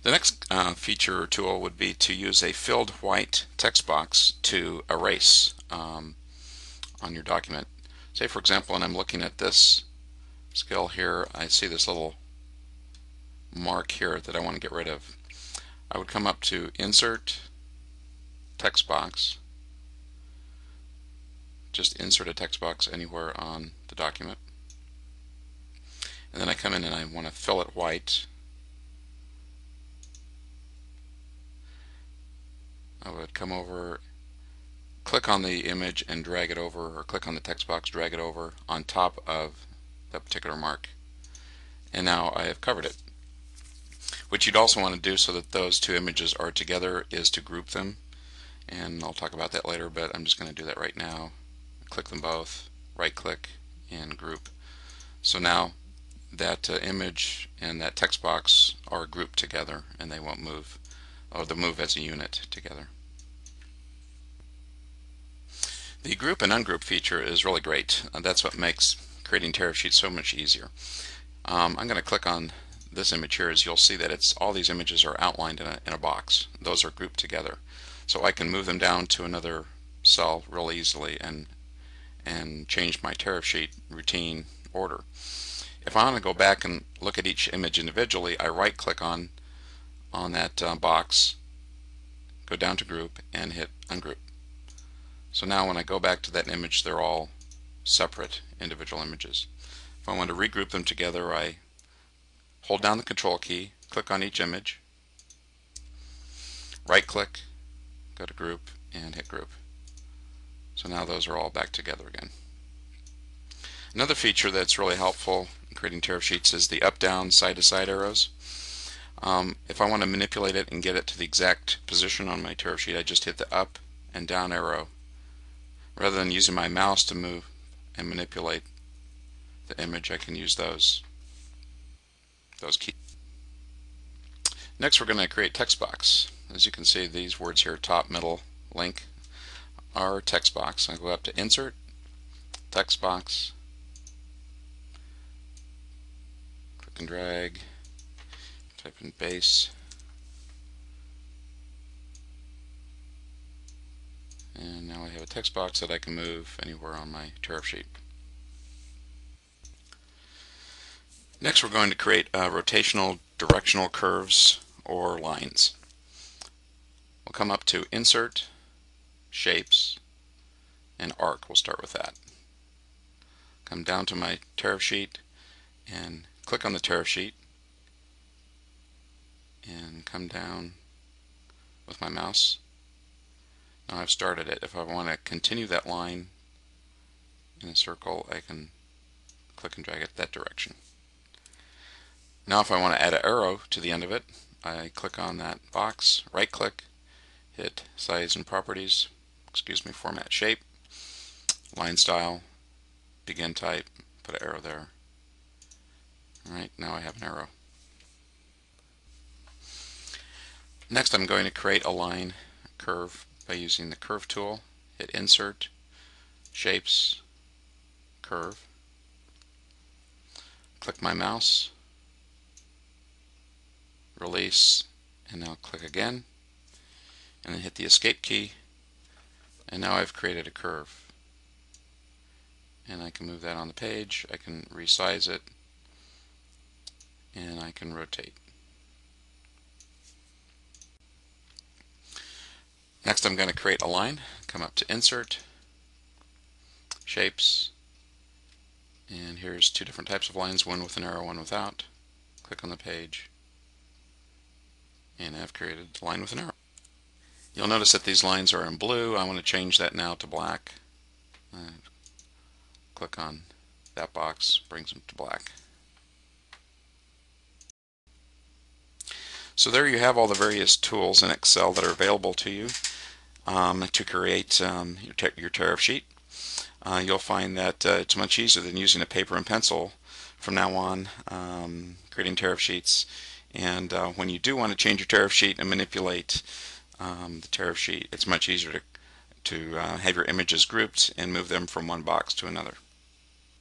The next feature or tool would be to use a filled white text box to erase on your document. Say for example, when I'm looking at this skill here, I see this little mark here that I want to get rid of. I would come up to Insert, Text Box, just insert a text box anywhere on the document, and then I come in and I want to fill it white. I would come over, click on the image and drag it over, or click on the text box, drag it over on top of that particular mark, and now I have covered it. What you'd also want to do so that those two images are together is to group them, and I'll talk about that later, but I'm just going to do that right now. Click them both, right click, and group. So now that image and that text box are grouped together and they won't move, or they'll move as a unit together. The group and ungroup feature is really great. That's what makes creating tariff sheets so much easier. I'm going to click on this image here. As you'll see that it's all these images are outlined in a box. Those are grouped together. So I can move them down to another cell real easily and change my tariff sheet routine order. If I want to go back and look at each image individually, I right click on that box, go down to group, and hit ungroup. So now when I go back to that image, they're all separate individual images. If I want to regroup them together, I hold down the control key, click on each image, right click, go to group, and hit group. So now those are all back together again. Another feature that's really helpful in creating tariff sheets is the up, down, side to side arrows. If I want to manipulate it and get it to the exact position on my tariff sheet, I just hit the up and down arrow. Rather than using my mouse to move and manipulate the image, I can use those keys. Next, we're going to create text box. As you can see, these words here, top, middle, link, are text box. I go up to Insert, Text Box, click and drag, type in base, and now I have a text box that I can move anywhere on my tariff sheet. Next, we're going to create rotational directional curves or lines. We'll come up to Insert, Shapes, and Arc. We'll start with that. Come down to my tariff sheet and click on the tariff sheet and come down with my mouse. Now I've started it. If I want to continue that line in a circle, I can click and drag it that direction. Now if I want to add an arrow to the end of it, I click on that box, right click, hit Size and Properties, Format Shape, Line Style, Begin Type, put an arrow there. Alright, now I have an arrow. Next I'm going to create a line curve by using the Curve tool. Hit Insert, Shapes, Curve, click my mouse, release, and now click again, and then hit the Escape key, and now I've created a curve. And I can move that on the page, I can resize it, and I can rotate. Next I'm going to create a line. Come up to Insert, Shapes, and here's two different types of lines, one with an arrow, one without. Click on the page, and I've created a line with an arrow. You'll notice that these lines are in blue. I want to change that now to black. Click on that box, brings them to black. So there you have all the various tools in Excel that are available to you to create your tariff sheet. You'll find that it's much easier than using a paper and pencil from now on, creating tariff sheets. And when you do want to change your tariff sheet and manipulate the tariff sheet, it's much easier to have your images grouped and move them from one box to another.